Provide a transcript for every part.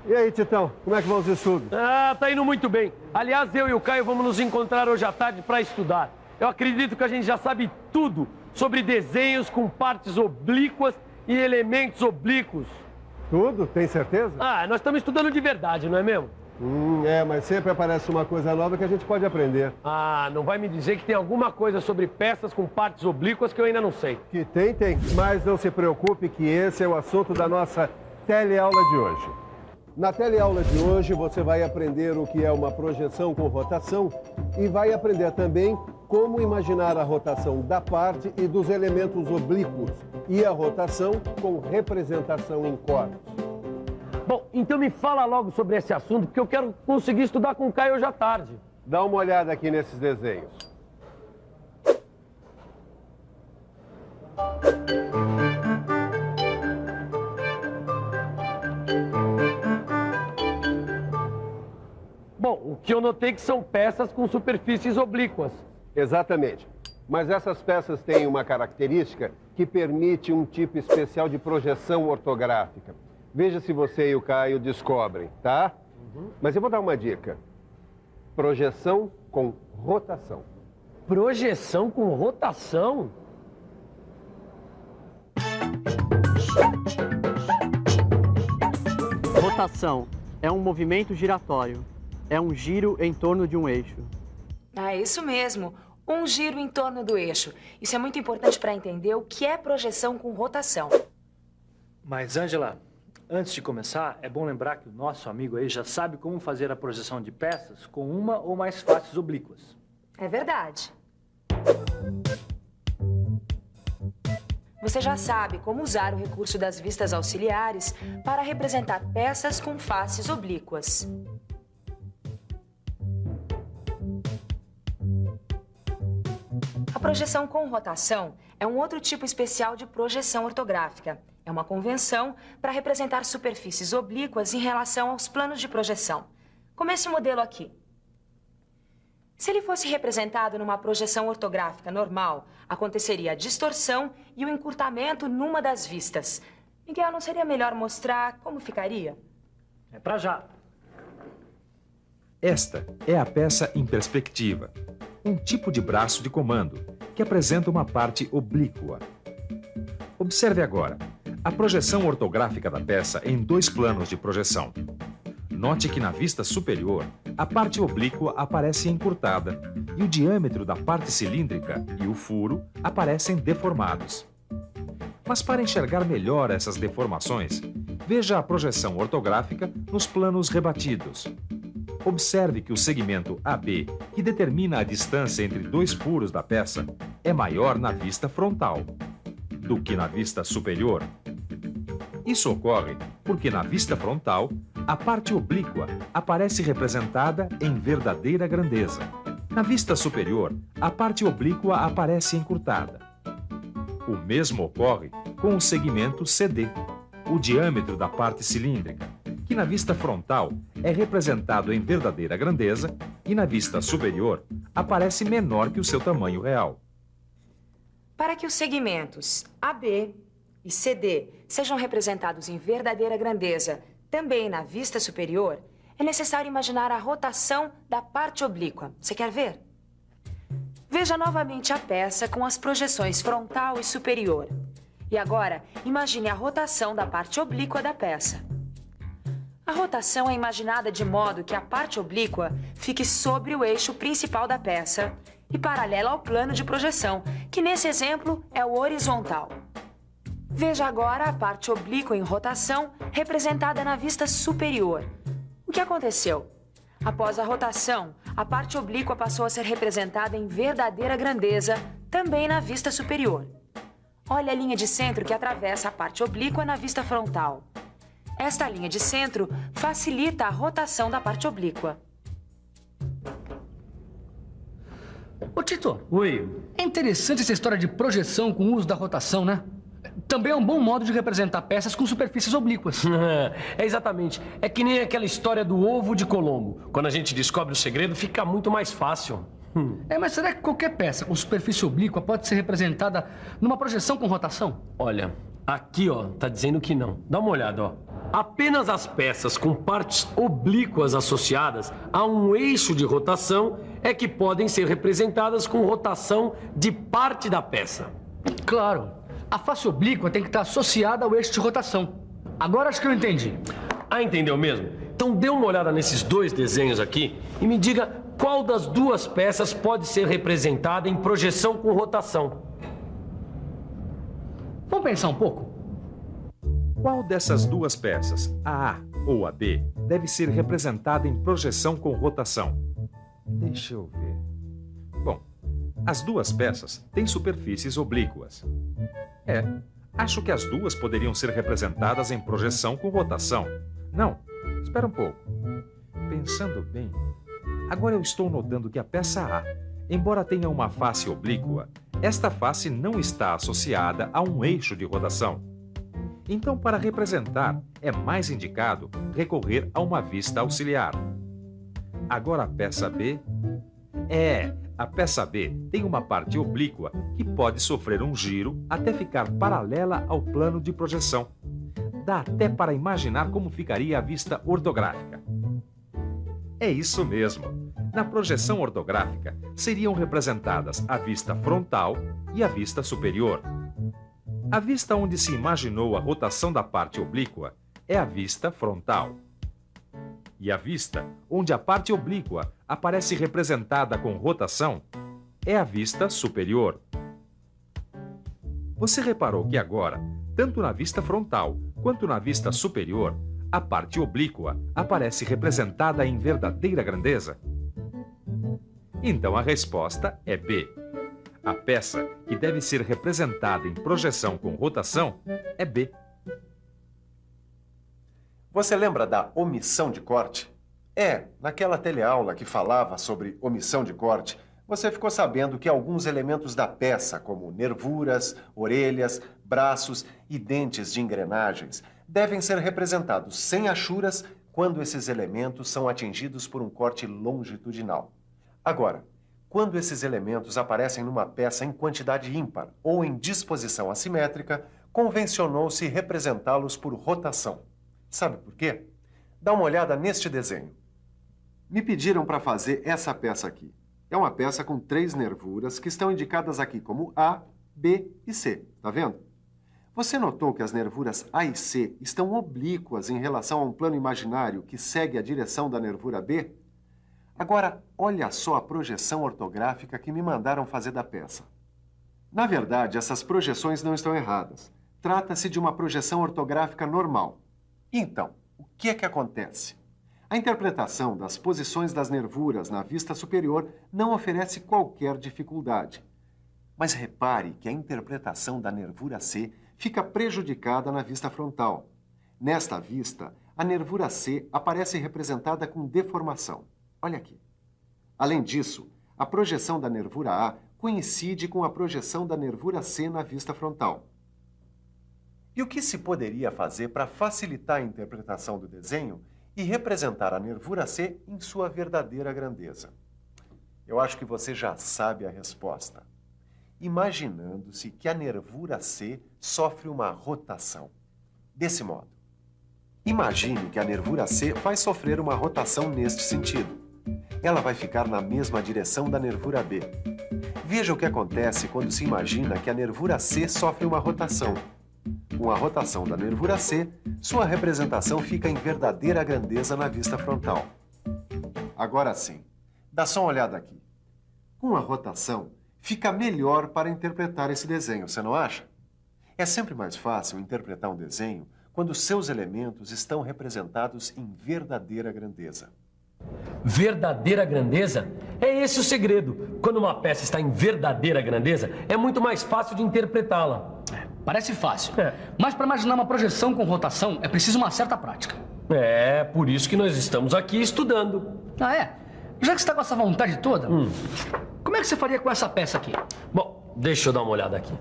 E aí, Titão, como é que vão os estudos? Ah, tá indo muito bem. Aliás, eu e o Caio vamos nos encontrar hoje à tarde para estudar. Eu acredito que a gente já sabe tudo sobre desenhos com partes oblíquas e elementos oblíquos. Tudo? Tem certeza? Ah, nós estamos estudando de verdade, não é mesmo? Mas sempre aparece uma coisa nova que a gente pode aprender. Ah, não vai me dizer que tem alguma coisa sobre peças com partes oblíquas que eu ainda não sei. Que tem. Mas não se preocupe que esse é o assunto da nossa teleaula de hoje. Na teleaula de hoje você vai aprender o que é uma projeção com rotação e vai aprender também como imaginar a rotação da parte e dos elementos oblíquos e a rotação com representação em cortes. Bom, então me fala logo sobre esse assunto, porque eu quero conseguir estudar com o Caio hoje à tarde. Dá uma olhada aqui nesses desenhos. Bom, o que eu notei que são peças com superfícies oblíquas. Exatamente. Mas essas peças têm uma característica que permite um tipo especial de projeção ortográfica. Veja se você e o Caio descobrem, tá? Mas eu vou dar uma dica. Projeção com rotação. Projeção com rotação? Rotação é um movimento giratório. É um giro em torno de um eixo. Ah, isso mesmo. Um giro em torno do eixo. Isso é muito importante para entender o que é projeção com rotação. Mas, Ângela, antes de começar, é bom lembrar que o nosso amigo aí já sabe como fazer a projeção de peças com uma ou mais faces oblíquas. É verdade. Você já sabe como usar o recurso das vistas auxiliares para representar peças com faces oblíquas. A projeção com rotação é um outro tipo especial de projeção ortográfica. É uma convenção para representar superfícies oblíquas em relação aos planos de projeção, como esse modelo aqui. Se ele fosse representado numa projeção ortográfica normal, aconteceria a distorção e o encurtamento numa das vistas. Miguel, não seria melhor mostrar como ficaria? É pra já. Esta é a peça em perspectiva, um tipo de braço de comando que apresenta uma parte oblíqua. Observe agora a projeção ortográfica da peça em dois planos de projeção. Note que na vista superior, a parte oblíqua aparece encurtada e o diâmetro da parte cilíndrica e o furo aparecem deformados. Mas para enxergar melhor essas deformações, veja a projeção ortográfica nos planos rebatidos. Observe que o segmento AB, que determina a distância entre dois furos da peça, é maior na vista frontal do que na vista superior. Isso ocorre porque na vista frontal, a parte oblíqua aparece representada em verdadeira grandeza. Na vista superior, a parte oblíqua aparece encurtada. O mesmo ocorre com o segmento CD, o diâmetro da parte cilíndrica, que na vista frontal é representado em verdadeira grandeza e na vista superior aparece menor que o seu tamanho real. Para que os segmentos AB e CD sejam representados em verdadeira grandeza também na vista superior, é necessário imaginar a rotação da parte oblíqua. Você quer ver? Veja novamente a peça com as projeções frontal e superior. E agora, imagine a rotação da parte oblíqua da peça. A rotação é imaginada de modo que a parte oblíqua fique sobre o eixo principal da peça e paralela ao plano de projeção, que nesse exemplo é o horizontal. Veja agora a parte oblíqua em rotação representada na vista superior. O que aconteceu? Após a rotação, a parte oblíqua passou a ser representada em verdadeira grandeza, também na vista superior. Olha a linha de centro que atravessa a parte oblíqua na vista frontal. Esta linha de centro facilita a rotação da parte oblíqua. Ô, Tito. Oi. É interessante essa história de projeção com o uso da rotação, né? Também é um bom modo de representar peças com superfícies oblíquas. É exatamente. É que nem aquela história do ovo de Colombo. Quando a gente descobre o segredo, fica muito mais fácil. Mas será que qualquer peça com superfície oblíqua pode ser representada numa projeção com rotação? Olha, aqui, ó, tá dizendo que não. Dá uma olhada, ó. Apenas as peças com partes oblíquas associadas a um eixo de rotação é que podem ser representadas com rotação de parte da peça. Claro, a face oblíqua tem que estar associada ao eixo de rotação. Agora acho que eu entendi. Ah, entendeu mesmo? Então dê uma olhada nesses dois desenhos aqui e me diga qual das duas peças pode ser representada em projeção com rotação. Vamos pensar um pouco? Qual dessas duas peças, a A ou a B, deve ser representada em projeção com rotação? Deixa eu ver. Bom, as duas peças têm superfícies oblíquas. Acho que as duas poderiam ser representadas em projeção com rotação. Não, espera um pouco. Pensando bem, agora eu estou notando que a peça A, embora tenha uma face oblíqua, esta face não está associada a um eixo de rotação. Então, para representar, é mais indicado recorrer a uma vista auxiliar. Agora a peça B... a peça B tem uma parte oblíqua que pode sofrer um giro até ficar paralela ao plano de projeção. Dá até para imaginar como ficaria a vista ortográfica. É isso mesmo. Na projeção ortográfica, seriam representadas a vista frontal e a vista superior. A vista onde se imaginou a rotação da parte oblíqua é a vista frontal. E a vista onde a parte oblíqua aparece representada com rotação é a vista superior. Você reparou que agora, tanto na vista frontal quanto na vista superior, a parte oblíqua aparece representada em verdadeira grandeza? Então a resposta é B. A peça que deve ser representada em projeção com rotação é B. Você lembra da omissão de corte? Naquela teleaula que falava sobre omissão de corte, você ficou sabendo que alguns elementos da peça, como nervuras, orelhas, braços e dentes de engrenagens, devem ser representados sem achuras quando esses elementos são atingidos por um corte longitudinal. Agora, quando esses elementos aparecem numa peça em quantidade ímpar ou em disposição assimétrica, convencionou-se representá-los por rotação. Sabe por quê? Dá uma olhada neste desenho. Me pediram para fazer essa peça aqui. É uma peça com 3 nervuras que estão indicadas aqui como A, B e C. Tá vendo? Você notou que as nervuras A e C estão oblíquas em relação a um plano imaginário que segue a direção da nervura B? Agora, olha só a projeção ortográfica que me mandaram fazer da peça. Na verdade, essas projeções não estão erradas. Trata-se de uma projeção ortográfica normal. Então, o que é que acontece? A interpretação das posições das nervuras na vista superior não oferece qualquer dificuldade. Mas repare que a interpretação da nervura C fica prejudicada na vista frontal. Nesta vista, a nervura C aparece representada com deformação. Olha aqui. Além disso, a projeção da nervura A coincide com a projeção da nervura C na vista frontal. E o que se poderia fazer para facilitar a interpretação do desenho e representar a nervura C em sua verdadeira grandeza? Eu acho que você já sabe a resposta. Imaginando-se que a nervura C sofre uma rotação. Desse modo. Imagine que a nervura C vai sofrer uma rotação neste sentido. Ela vai ficar na mesma direção da nervura B. Veja o que acontece quando se imagina que a nervura C sofre uma rotação. Com a rotação da nervura C, sua representação fica em verdadeira grandeza na vista frontal. Agora sim, dá só uma olhada aqui. Com a rotação, fica melhor para interpretar esse desenho, você não acha? É sempre mais fácil interpretar um desenho quando seus elementos estão representados em verdadeira grandeza. Verdadeira grandeza? É esse o segredo. Quando uma peça está em verdadeira grandeza, é muito mais fácil de interpretá-la. Parece fácil. Mas para imaginar uma projeção com rotação, é preciso uma certa prática. É, por isso que nós estamos aqui estudando. Ah, é? Já que você está com essa vontade toda, como é que você faria com essa peça aqui? Bom, deixa eu dar uma olhada aqui.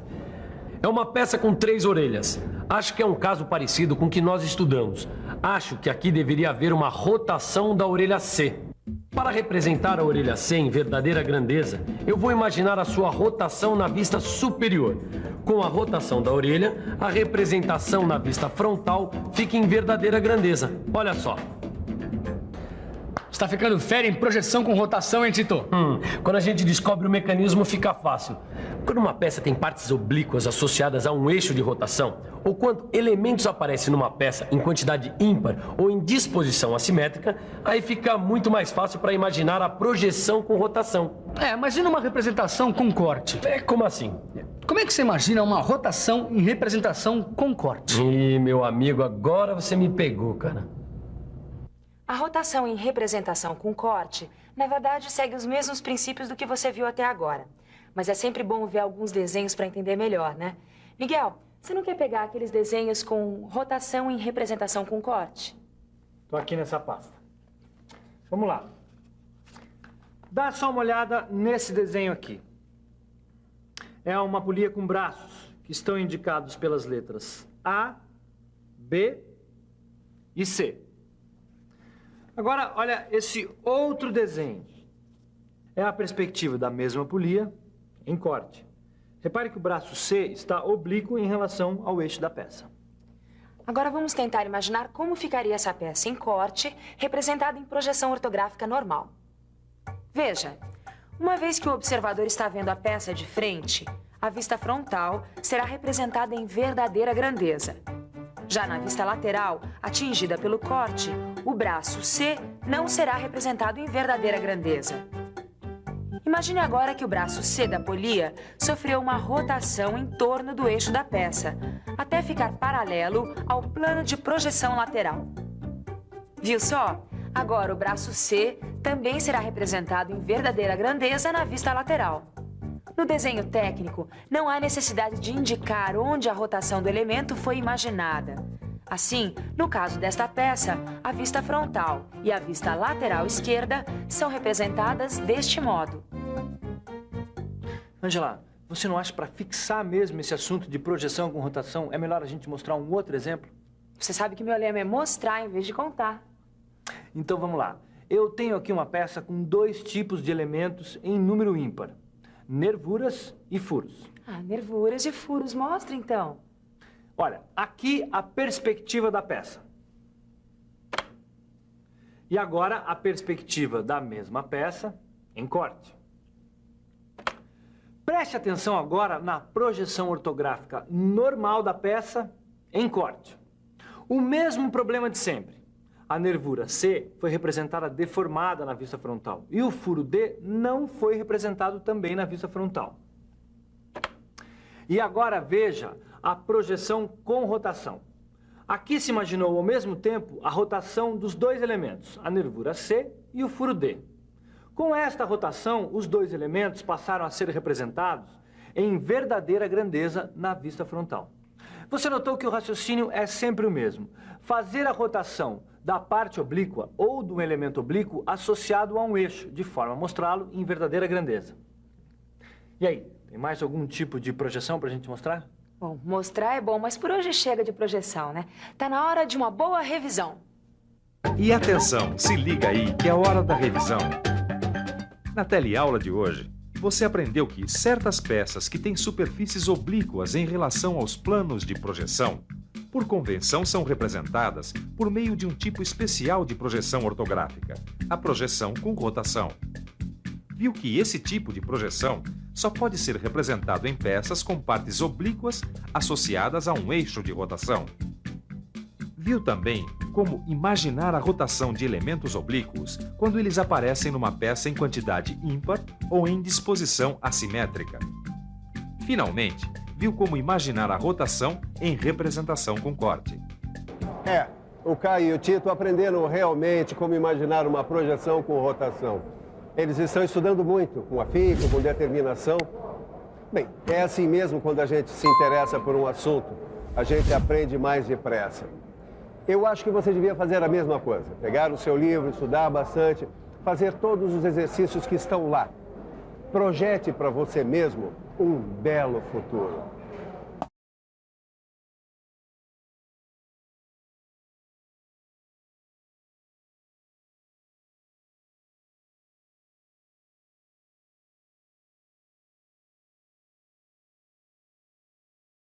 É uma peça com 3 orelhas. Acho que é um caso parecido com o que nós estudamos. Acho que aqui deveria haver uma rotação da orelha C. Para representar a orelha C em verdadeira grandeza, eu vou imaginar a sua rotação na vista superior. Com a rotação da orelha, a representação na vista frontal fica em verdadeira grandeza. Olha só. Você tá ficando fera em projeção com rotação, hein, Tito? Quando a gente descobre o mecanismo, fica fácil. Quando uma peça tem partes oblíquas associadas a um eixo de rotação, ou quando elementos aparecem numa peça em quantidade ímpar ou em disposição assimétrica, aí fica muito mais fácil para imaginar a projeção com rotação. Mas e numa representação com corte? Como assim? Como é que você imagina uma rotação em representação com corte? Ih, meu amigo, agora você me pegou, cara. A rotação em representação com corte, na verdade, segue os mesmos princípios do que você viu até agora. Mas é sempre bom ver alguns desenhos para entender melhor, né? Miguel, você não quer pegar aqueles desenhos com rotação em representação com corte? Tô aqui nessa pasta. Vamos lá. Dá só uma olhada nesse desenho aqui. É uma polia com braços, que estão indicados pelas letras A, B e C. Agora, olha esse outro desenho. É a perspectiva da mesma polia em corte. Repare que o braço C está oblíquo em relação ao eixo da peça. Agora vamos tentar imaginar como ficaria essa peça em corte, representada em projeção ortográfica normal. Veja, uma vez que o observador está vendo a peça de frente, a vista frontal será representada em verdadeira grandeza. Já na vista lateral, atingida pelo corte, o braço C não será representado em verdadeira grandeza. Imagine agora que o braço C da polia sofreu uma rotação em torno do eixo da peça, até ficar paralelo ao plano de projeção lateral. Viu só? Agora o braço C também será representado em verdadeira grandeza na vista lateral. No desenho técnico, não há necessidade de indicar onde a rotação do elemento foi imaginada. Assim, no caso desta peça, a vista frontal e a vista lateral esquerda são representadas deste modo. Angela, você não acha que para fixar mesmo esse assunto de projeção com rotação, é melhor a gente mostrar um outro exemplo? Você sabe que meu lema é mostrar em vez de contar. Então vamos lá. Eu tenho aqui uma peça com dois tipos de elementos em número ímpar. Nervuras e furos. Nervuras e furos. Mostra, então. Olha, aqui a perspectiva da peça. E agora a perspectiva da mesma peça em corte. Preste atenção agora na projeção ortográfica normal da peça em corte. O mesmo problema de sempre. A nervura C foi representada deformada na vista frontal e o furo D não foi representado também na vista frontal. E agora veja a projeção com rotação. Aqui se imaginou ao mesmo tempo a rotação dos dois elementos, a nervura C e o furo D. Com esta rotação, os dois elementos passaram a ser representados em verdadeira grandeza na vista frontal. Você notou que o raciocínio é sempre o mesmo. Fazer a rotação da parte oblíqua ou do elemento oblíquo associado a um eixo, de forma a mostrá-lo em verdadeira grandeza. E aí, tem mais algum tipo de projeção para a gente mostrar? Bom, mostrar é bom, mas por hoje chega de projeção, né? Tá na hora de uma boa revisão. E atenção, se liga aí que é a hora da revisão. Na teleaula de hoje, você aprendeu que certas peças que têm superfícies oblíquas em relação aos planos de projeção, por convenção são representadas por meio de um tipo especial de projeção ortográfica, a projeção com rotação. Viu que esse tipo de projeção só pode ser representado em peças com partes oblíquas associadas a um eixo de rotação. Viu também como imaginar a rotação de elementos oblíquos quando eles aparecem numa peça em quantidade ímpar ou em disposição assimétrica. Finalmente, viu como imaginar a rotação em representação com corte. O Caio e o Tito aprenderam realmente como imaginar uma projeção com rotação. Eles estão estudando muito, com afinco, com determinação. Bem, é assim mesmo quando a gente se interessa por um assunto. A gente aprende mais depressa. Eu acho que você devia fazer a mesma coisa. Pegar o seu livro, estudar bastante, fazer todos os exercícios que estão lá. Projete para você mesmo um belo futuro.